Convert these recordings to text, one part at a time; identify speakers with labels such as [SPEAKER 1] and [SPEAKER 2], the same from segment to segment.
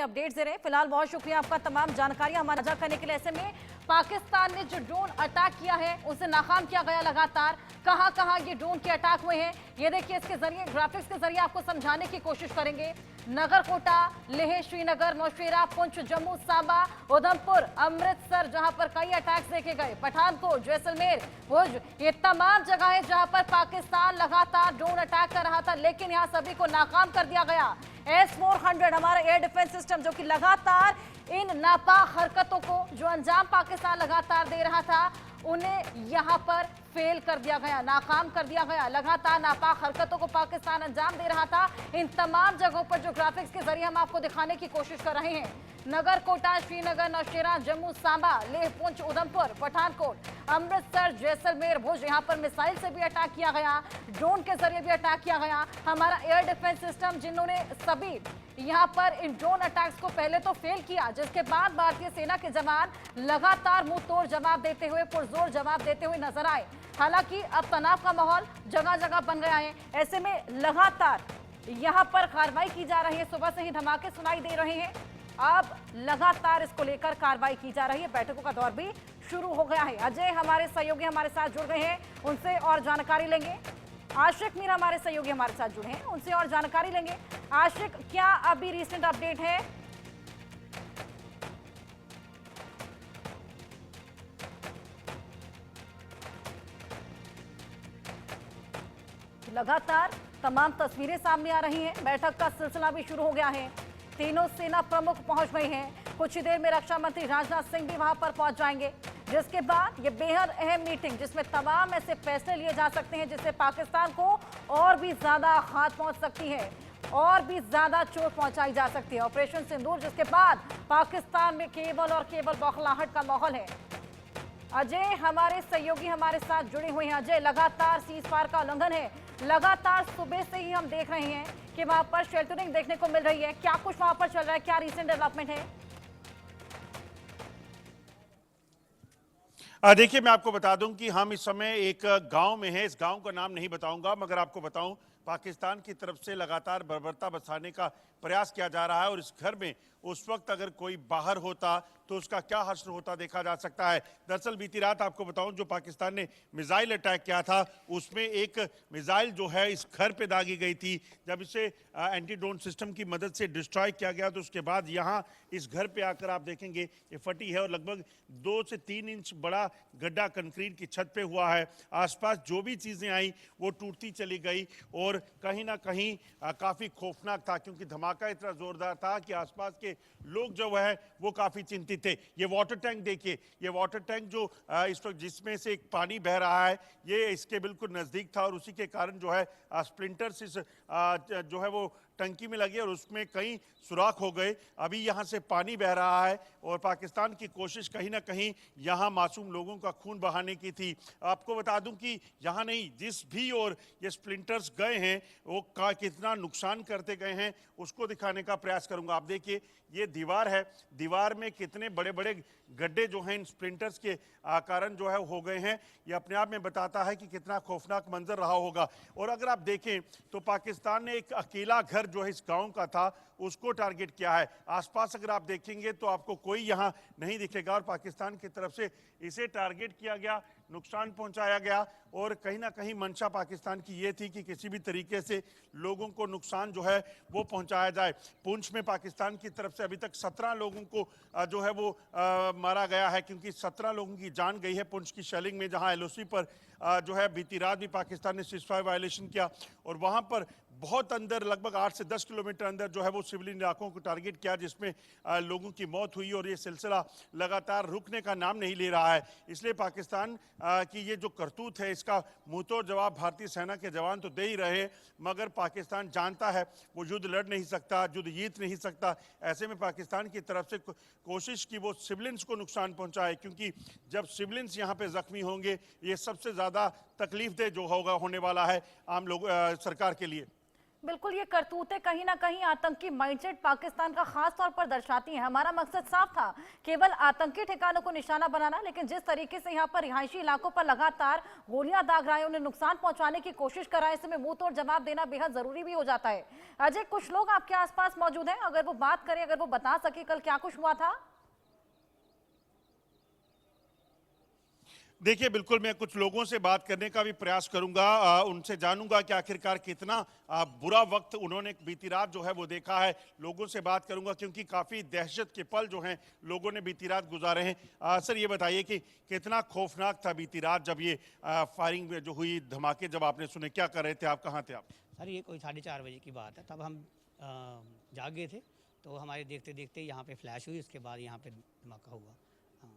[SPEAKER 1] हमें अपडेट्स दे रहे हैं। फिलहाल बहुत शुक्रिया आपका तमाम जानकारियां हमारा साझा करने के लिए। ऐसे में पाकिस्तान ने जो ड्रोन अटैक किया है उसे नाकाम किया गया। लगातार कहां कहां ये ड्रोन के अटैक हुए हैं ये देखिए, इसके जरिए ग्राफिक्स के जरिए आपको समझाने की कोशिश करेंगे। नगरकोटा, लेह, श्रीनगर, नौशेरा, पुंछ, जम्मू, सांबा, उधमपुर, अमृतसर जहां पर कई अटैक्स देखे गए, पठानकोट, जैसलमेर, भुज, ये तमाम जगह है जहां पर पाकिस्तान लगातार ड्रोन अटैक कर रहा था, लेकिन यहां सभी को नाकाम कर दिया गया। S-400 हमारा एयर डिफेंस सिस्टम जो कि लगातार इन नापाक हरकतों को जो अंजाम पाकिस्तान लगातार दे रहा था उन्हें यहां पर फेल कर दिया गया, नाकाम कर दिया गया। लगातार नापाक हरकतों को पाकिस्तान अंजाम दे रहा था। इन तमाम जगहों पर जो ग्राफिक्स के जरिए हम आपको दिखाने की कोशिश कर रहे हैं, नगरकोटा, श्रीनगर, नौशेरा, जम्मू, सांबा, लेह, पुंछ, उधमपुर, पठानकोट, अमृतसर, जैसलमेर, भुज, यहां पर मिसाइल से भी अटैक किया गया, ड्रोन के जरिए भी अटैक किया गया। हमारा एयर डिफेंस सिस्टम जिन्होंने सभी यहां पर इन ड्रोन अटैक्स को पहले तो फेल किया, जिसके बाद भारतीय सेना के जवान लगातार मुंह तोड़ जवाब देते हुए, पुरजोर जवाब देते हुए नजर आए। हालांकि अब तनाव का माहौल जगह जगह बन गया है। ऐसे में लगातार यहां पर कार्रवाई की जा रही है। सुबह से ही धमाके सुनाई दे रहे हैं, अब लगातार इसको लेकर कार्रवाई की जा रही है। बैठकों का दौर भी शुरू हो गया है। अजय हमारे सहयोगी हमारे साथ जुड़ गए हैं, उनसे और जानकारी लेंगे। आशिक मीर हमारे सहयोगी हमारे साथ जुड़े हैं, उनसे और जानकारी लेंगे। आशिक, क्या अभी रिसेंट अपडेट है? लगातार तमाम तस्वीरें सामने आ रही हैं। बैठक का सिलसिला भी शुरू हो गया है। तीनों सेना प्रमुख पहुंच गए हैं। कुछ ही देर में रक्षा मंत्री राजनाथ सिंह भी वहां पर पहुंच जाएंगे, जिसके बाद ये बेहद अहम मीटिंग जिसमें तमाम ऐसे फैसले लिए जा सकते हैं जिससे पाकिस्तान को और भी ज्यादा आघात पहुंच सकती है, और भी ज्यादा चोट पहुंचाई जा सकती है। ऑपरेशन सिंदूर जिसके बाद पाकिस्तान में केवल और केवल बौखलाहट का माहौल है। अजय हमारे सहयोगी हमारे साथ जुड़े हुए हैं। अजय, लगातार सीज फायर का उल्लंघन है, लगातार सुबह से ही हम देख रहे हैं कि वहां पर शेल्टरिंग देखने को मिल रही है। क्या कुछ वहां पर चल रहा है, क्या रिसेंट डेवलपमेंट है?
[SPEAKER 2] देखिए, मैं आपको बता दूं कि हम इस समय एक गांव में हैं। इस गांव का नाम नहीं बताऊंगा, मगर आपको बताऊं पाकिस्तान की तरफ से लगातार बर्बरता बसाने का प्रयास किया जा रहा है। और इस घर में उस वक्त अगर कोई बाहर होता तो उसका क्या हश्र होता देखा जा सकता है। दरअसल बीती रात आपको बताऊं, जो पाकिस्तान ने मिसाइल अटैक किया था उसमें एक मिसाइल जो है इस घर पे दागी गई थी। जब इसे एंटी ड्रोन सिस्टम की मदद से डिस्ट्रॉय किया गया तो उसके बाद यहाँ इस घर पे आकर आप देखेंगे ये फटी है और लगभग 2 से 3 इंच बड़ा गड्ढा कंक्रीट की छत पे हुआ है। आसपास जो भी चीज़ें आई वो टूटती चली गई और कहीं ना कहीं काफ़ी खौफनाक था, क्योंकि धमाका इतना ज़ोरदार था कि आसपास के लोग जो है वो काफ़ी चिंतित थे। ये वाटर टैंक देखिए, ये वाटर टैंक जो इस वक्त जिसमें से एक पानी बह रहा है, ये इसके बिल्कुल नज़दीक था और उसी के कारण जो है स्प्लिंटर्स इस जो है वो टंकी में लगे और उसमें कई सुराख हो गए। अभी यहाँ से पानी बह रहा है और पाकिस्तान की कोशिश कहीं ना कहीं यहाँ मासूम लोगों का खून बहाने की थी। आपको बता दूं कि यहाँ नहीं, जिस भी और ये स्प्लिंटर्स गए हैं वो कितना नुकसान करते गए हैं उसको दिखाने का प्रयास करूँगा। आप देखिए, ये दीवार है, दीवार में कितने बड़े बड़े गड्ढे जो हैं इन स्प्लिंटर्स के कारण जो है हो गए हैं। ये अपने आप में बताता है कि कितना खौफनाक मंजर रहा होगा। और अगर आप देखें तो पाकिस्तान ने एक अकेला घर जो है इस गांव का था उसको टारगेट किया है। आसपास अगर आप देखेंगे तो आपको कोई यहां नहीं दिखेगा और पाकिस्तान की तरफ से इसे टारगेट किया गया, नुकसान पहुंचाया गया और कहीं ना कहीं मंशा पाकिस्तान की ये थी कि किसी भी तरीके से लोगों को नुकसान जो है वो पहुंचाया जाए। पुंछ में पाकिस्तान की तरफ से अभी तक 17 लोगों को जो है वो मारा गया है, क्योंकि 17 लोगों की जान गई है पुंछ की शेलिंग में, जहां LOC पर जो है बीती रात भी पाकिस्तान ने सीज़फायर वायलेशन किया और वहां पर बहुत अंदर लगभग 8 से 10 किलोमीटर अंदर जो है वो सिविलियन इलाकों को टारगेट किया, जिसमें लोगों की मौत हुई और ये सिलसिला लगातार रुकने का नाम नहीं ले रहा है। इसलिए पाकिस्तान की ये जो करतूत है इसका मुंहतोड़ जवाब भारतीय सेना के जवान तो दे ही रहे, मगर पाकिस्तान जानता है वो युद्ध लड़ नहीं सकता, युद्ध जीत नहीं सकता। ऐसे में पाकिस्तान की तरफ से कोशिश की वो सिविलियंस को नुकसान पहुँचाए, क्योंकि जब सिविलियंस यहाँ पर जख्मी होंगे ये सबसे ज़्यादा तकलीफ दे जो होगा होने वाला है आम लोग सरकार के लिए।
[SPEAKER 1] बिल्कुल, ये करतूतें कहीं ना कहीं आतंकी माइंडसेट पाकिस्तान का खास तौर पर दर्शाती हैं। हमारा मकसद साफ था, केवल आतंकी ठिकानों को निशाना बनाना, लेकिन जिस तरीके से यहाँ पर रिहायशी इलाकों पर लगातार गोलियां दाग रहे हैं, उन्हें नुकसान पहुंचाने की कोशिश कर रहा है, इसमें मुंह तोड़ जवाब देना बेहद जरूरी भी हो जाता है। अजय, कुछ लोग आपके आसपास मौजूद हैं, अगर वो बात करें, अगर वो बता सके कल क्या कुछ हुआ था।
[SPEAKER 2] देखिए, बिल्कुल मैं कुछ लोगों से बात करने का भी प्रयास करूंगा, उनसे जानूंगा कि आखिरकार कितना बुरा वक्त उन्होंने बीती रात जो है वो देखा है। लोगों से बात करूंगा क्योंकि काफ़ी दहशत के पल जो हैं लोगों ने बीती रात गुजारे हैं। सर, ये बताइए कि कितना खौफनाक था बीती रात जब ये फायरिंग जो हुई, धमाके जब आपने सुने, क्या कर रहे थे आप, कहाँ थे आप?
[SPEAKER 3] सर ये कोई 4:30 बजे की बात है। तब हम जाग गए थे, तो हमारे देखते देखते यहाँ पे फ्लैश हुई, उसके बाद यहाँ पे धमाका हुआ। हाँ।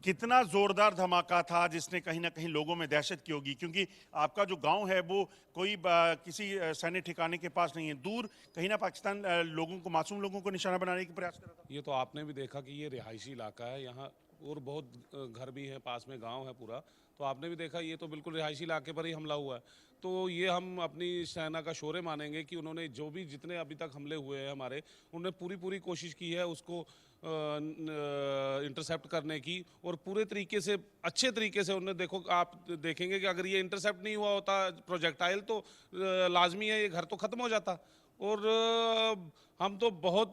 [SPEAKER 2] कितना जोरदार धमाका था जिसने कहीं ना कहीं लोगों में दहशत की होगी, क्योंकि आपका जो गांव है वो कोई किसी सैन्य ठिकाने के पास नहीं है, दूर कहीं ना पाकिस्तान लोगों को, मासूम लोगों को निशाना बनाने की प्रयास कर रहा था।
[SPEAKER 4] ये तो आपने भी देखा कि ये रिहायशी इलाका है यहाँ, और बहुत घर भी हैं, पास में गांव है पूरा, तो आपने भी देखा ये तो बिल्कुल रिहायशी इलाके पर ही हमला हुआ है। तो ये हम अपनी सेना का शौर्य मानेंगे कि उन्होंने जो भी जितने अभी तक हमले हुए हैं हमारे, उन्होंने पूरी कोशिश की है उसको इंटरसेप्ट करने की, और पूरे तरीके से, अच्छे तरीके से उन्होंने, देखो आप देखेंगे कि अगर ये इंटरसेप्ट नहीं हुआ होता प्रोजेक्टाइल, तो लाजमी है ये घर तो ख़त्म हो जाता। और हम तो बहुत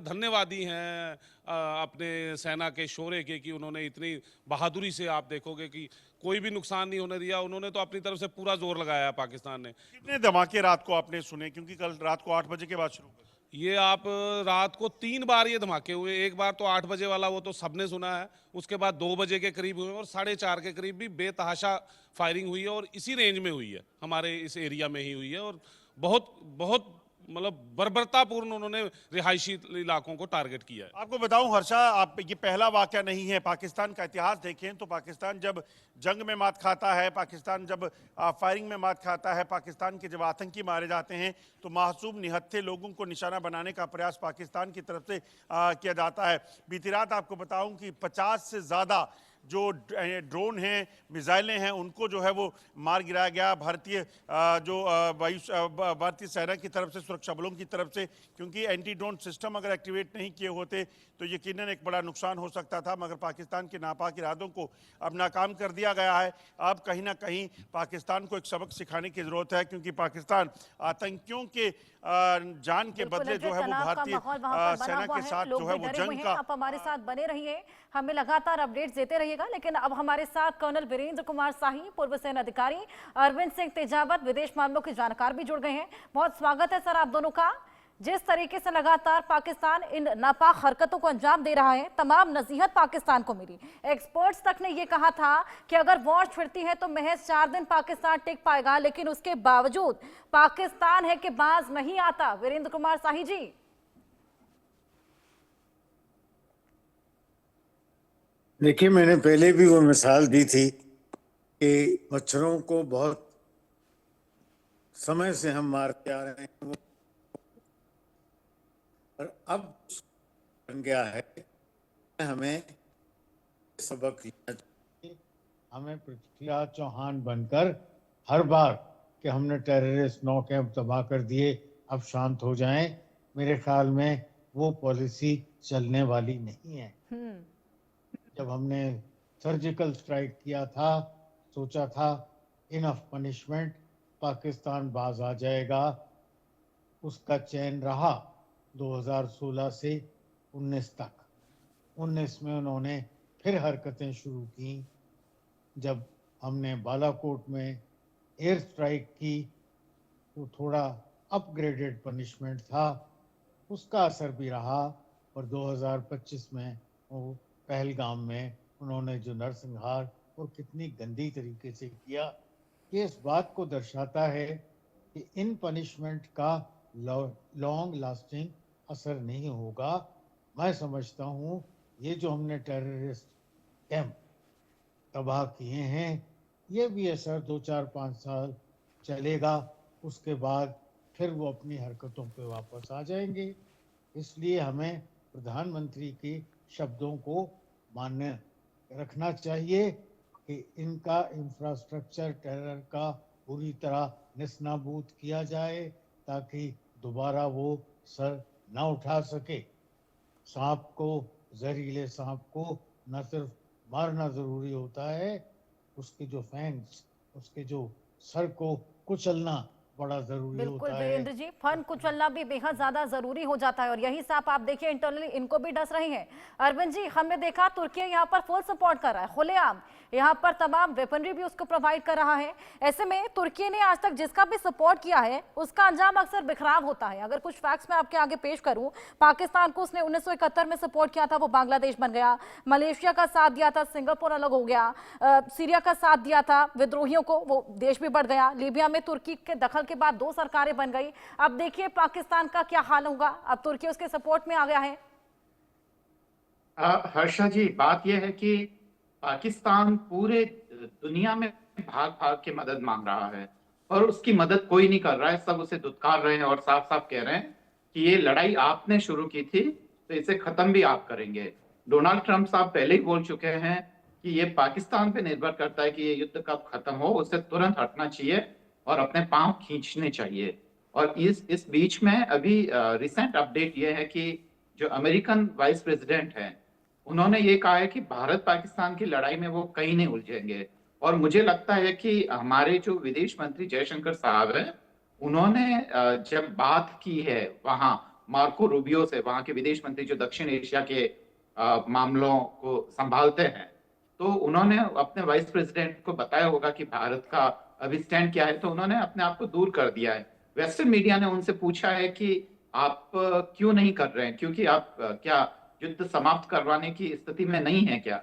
[SPEAKER 4] धन्यवादी हैं अपने सेना के शौर्य के कि उन्होंने इतनी बहादुरी से, आप देखोगे कि कोई भी नुकसान नहीं होने दिया, उन्होंने तो अपनी तरफ से पूरा जोर लगाया पाकिस्तान ने।
[SPEAKER 2] कितने धमाके रात को आपने सुने, क्योंकि कल रात को 8 बजे के बाद शुरू हुए?
[SPEAKER 4] ये आप रात को 3 बार ये धमाके हुए। एक बार तो 8 बजे वाला, वो तो सबने सुना है, उसके बाद 2 बजे के करीब हुए, और 4:30 के करीब भी बेतहाशा फायरिंग हुई है, और इसी रेंज में हुई है, हमारे इस एरिया में ही हुई है, और बहुत बहुत मतलब बर्बरतापूर्ण उन्होंने रिहायशी इलाकों को टारगेट किया है।
[SPEAKER 2] आपको बताऊं हर्षा, आप, ये पहला वाकया नहीं है। पाकिस्तान का इतिहास देखें तो पाकिस्तान जब जंग में मात खाता है, पाकिस्तान जब फायरिंग में मात खाता है, पाकिस्तान के जब आतंकी मारे जाते हैं, तो मासूम निहत्थे लोगों को निशाना बनाने का प्रयास पाकिस्तान की तरफ से किया जाता है। बीती रात आपको बताऊं कि 50 से ज़्यादा जो ड्रोन हैं, मिसाइलें हैं, उनको जो है वो मार गिराया गया भारतीय भारतीय सेना की तरफ से, सुरक्षा बलों की तरफ से, क्योंकि एंटी ड्रोन सिस्टम अगर एक्टिवेट नहीं किए होते तो यकीनन एक बड़ा नुकसान हो सकता था, मगर पाकिस्तान के नापाक इरादों को अब नाकाम कर दिया गया है। अब कहीं ना कहीं पाकिस्तान को एक सबक सिखाने की ज़रूरत है, क्योंकि पाकिस्तान आतंकियों के जान के बदले जो है वो भारतीय सेना के साथ जो है वो जंग का।
[SPEAKER 1] आप हमारे साथ बने रहिए, हमें लगातार अपडेट्स देते रहिएगा। लेकिन अब हमारे साथ कर्नल वीरेंद्र कुमार शाही, पूर्व सेना अधिकारी, अरविंद सिंह तेजावत, विदेश मामलों के जानकार भी जुड़ गए हैं। बहुत स्वागत है सर आप दोनों का। जिस तरीके से लगातार पाकिस्तान इन नापाक हरकतों को अंजाम दे रहा है, तमाम नसीहत पाकिस्तान को मिली। एक्सपर्ट्स तक ने यह कहा था कि अगर वॉर छिड़ती है तो महज 4 दिन पाकिस्तान टिक पाएगा, लेकिन उसके बावजूद पाकिस्तान है कि बाज नहीं आता। वीरेंद्र कुमार शाही जी।
[SPEAKER 5] देखिए, मैंने पहले भी वो मिसाल दी थी कि मच्छरों को बहुत समय से हम मारते आ रहे हैं, और अब बन गया है, हमें सबक लेना चाहिए। हमें पृथ्वीराज चौहान बनकर हर बार कि हमने टेररिस्ट 9 कैंप तबाह कर दिए, अब शांत हो जाएं, मेरे ख्याल में वो पॉलिसी चलने वाली नहीं है। जब हमने सर्जिकल स्ट्राइक किया था, सोचा था इनफ पनिशमेंट, पाकिस्तान बाज आ जाएगा, उसका चैन रहा 2016 से 19 तक। 19 में उन्होंने फिर हरकतें शुरू की। जब हमने बालाकोट में एयर स्ट्राइक की तो थोड़ा अपग्रेडेड पनिशमेंट था, उसका असर भी रहा, और 2025 में वो पहलगाम में उन्होंने जो नरसंहार और कितनी गंदी तरीके से किया, ये इस बात को दर्शाता है कि इन पनिशमेंट का लॉन्ग लास्टिंग असर नहीं होगा। मैं समझता हूँ ये जो हमने टेररिस्ट कैंप तबाह किए हैं, ये भी असर 2, 4, 5 साल चलेगा, उसके बाद फिर वो अपनी हरकतों पे वापस आ जाएंगे। इसलिए हमें प्रधानमंत्री के शब्दों को मान्य रखना चाहिए कि इनका इंफ्रास्ट्रक्चर टेरर का पूरी तरह निस्नाबूद किया जाए, ताकि दोबारा वो सर न उठा सके। सांप को, जहरीले सांप को न सिर्फ मारना जरूरी होता है, उसके जो फैंग्स, उसके जो सर को कुचलना बड़ा जरूरी
[SPEAKER 1] बिल्कुल
[SPEAKER 5] होता है।
[SPEAKER 1] वीरेंद्र जी, फन कुचलना भी बेहद ज्यादा जरूरी हो जाता है और यही सांप आप देखिए इंटरनली इनको भी डस रही हैं। अरविंद जी, हमने देखा तुर्की यहाँ पर फुल सपोर्ट कर रहा है, खुलेआम यहाँ पर तमाम वेपनरी भी उसको प्रोवाइड कर रहा है। ऐसे में तुर्की ने आज तक जिसका भी सपोर्ट किया है उसका अंजाम अक्सर बिखराव होता है। अगर कुछ फैक्ट्स मैं आपके आगे पेश करूं, पाकिस्तान को उसने 1971 में सपोर्ट किया था, वो बांग्लादेश बन गया। मलेशिया का साथ दिया था, सिंगापुर अलग हो गया। सीरिया का साथ दिया था विद्रोहियों को, वो देश भी बढ़ गया। लीबिया में तुर्की के दखल के बाद 2 सरकारें बन गई। अब देखिए पाकिस्तान का क्या हाल होगा, अब तुर्की उसके सपोर्ट में आ गया है।
[SPEAKER 6] हर्षा जी, बात यह है कि पाकिस्तान पूरे दुनिया में भाग भाग के मदद मांग रहा है और उसकी मदद कोई नहीं कर रहा है। सब उसे दुत्कार रहे हैं और साफ साफ कह रहे हैं कि ये लड़ाई आपने शुरू की थी तो इसे खत्म भी आप करेंगे। डोनाल्ड ट्रंप साहब पहले ही बोल चुके हैं कि ये पाकिस्तान पे निर्भर करता है कि ये युद्ध कब खत्म हो, उसे तुरंत हटना चाहिए और अपने पांव खींचने चाहिए। और इस बीच में अभी रिसेंट अपडेट ये है कि जो अमेरिकन वाइस प्रेसिडेंट हैं, उन्होंने ये कहा है कि भारत पाकिस्तान की लड़ाई में वो कहीं नहीं उलझेंगे। और मुझे लगता है कि हमारे जो विदेश मंत्री जयशंकर साहब हैं, उन्होंने जब बात की है वहां मार्को रूबियो से, वहां के विदेश मंत्री जो दक्षिण एशिया के मामलों को संभालते हैं, तो उन्होंने अपने वाइस प्रेसिडेंट को बताया होगा कि भारत का अभी स्टैंड क्या है, तो उन्होंने अपने आप को दूर कर दिया है। वेस्टर्न मीडिया ने उनसे पूछा है कि आप क्यों नहीं कर रहे हैं, क्योंकि आप क्या युद्ध समाप्त करवाने की स्थिति में नहीं है क्या?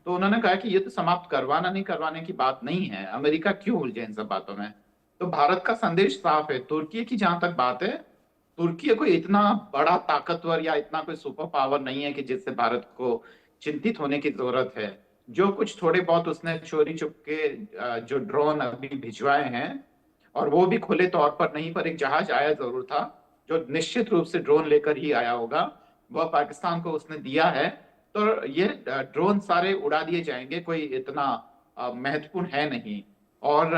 [SPEAKER 6] तो उन्होंने कहा कि युद्ध समाप्त करवाना नहीं करवाने की बात नहीं है, अमेरिका क्यों उलझे इन सब बातों में। तो भारत का संदेश साफ है। तुर्की की जहां तक बात है, तुर्की कोई इतना बड़ा ताकतवर या इतना कोई सुपर पावर नहीं है कि जिससे भारत को चिंतित होने की जरूरत है। जो कुछ थोड़े बहुत उसने चोरी चुपके जो ड्रोन अभी भिजवाए हैं, और वो भी खुले तौर पर नहीं, पर एक जहाज आया जरूर था जो निश्चित रूप से ड्रोन लेकर ही आया होगा, वह पाकिस्तान को उसने दिया है। तो ये ड्रोन सारे उड़ा दिए जाएंगे, कोई इतना महत्वपूर्ण है नहीं। और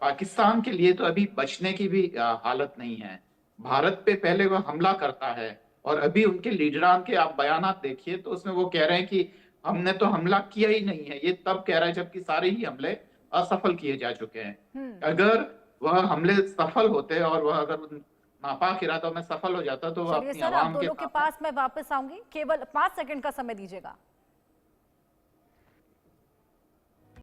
[SPEAKER 6] पाकिस्तान के लिए तो अभी बचने की भी हालत नहीं है। भारत पे पहले वह हमला करता है और अभी उनके लीडरान के आप बयानात देखिए तो उसमें वो कह रहे हैं कि हमने तो हमला किया ही नहीं है। ये तब कह रहा है जबकि सारे ही हमले असफल किए जा चुके हैं। अगर वह हमले सफल होते और वह अगर नापाक इरादों में सफल हो जाता तो वह अपनी
[SPEAKER 1] सर, आप
[SPEAKER 6] आवाम
[SPEAKER 1] दोनों के पास मैं वापस आऊंगी, केवल 5 सेकंड का समय दीजिएगा।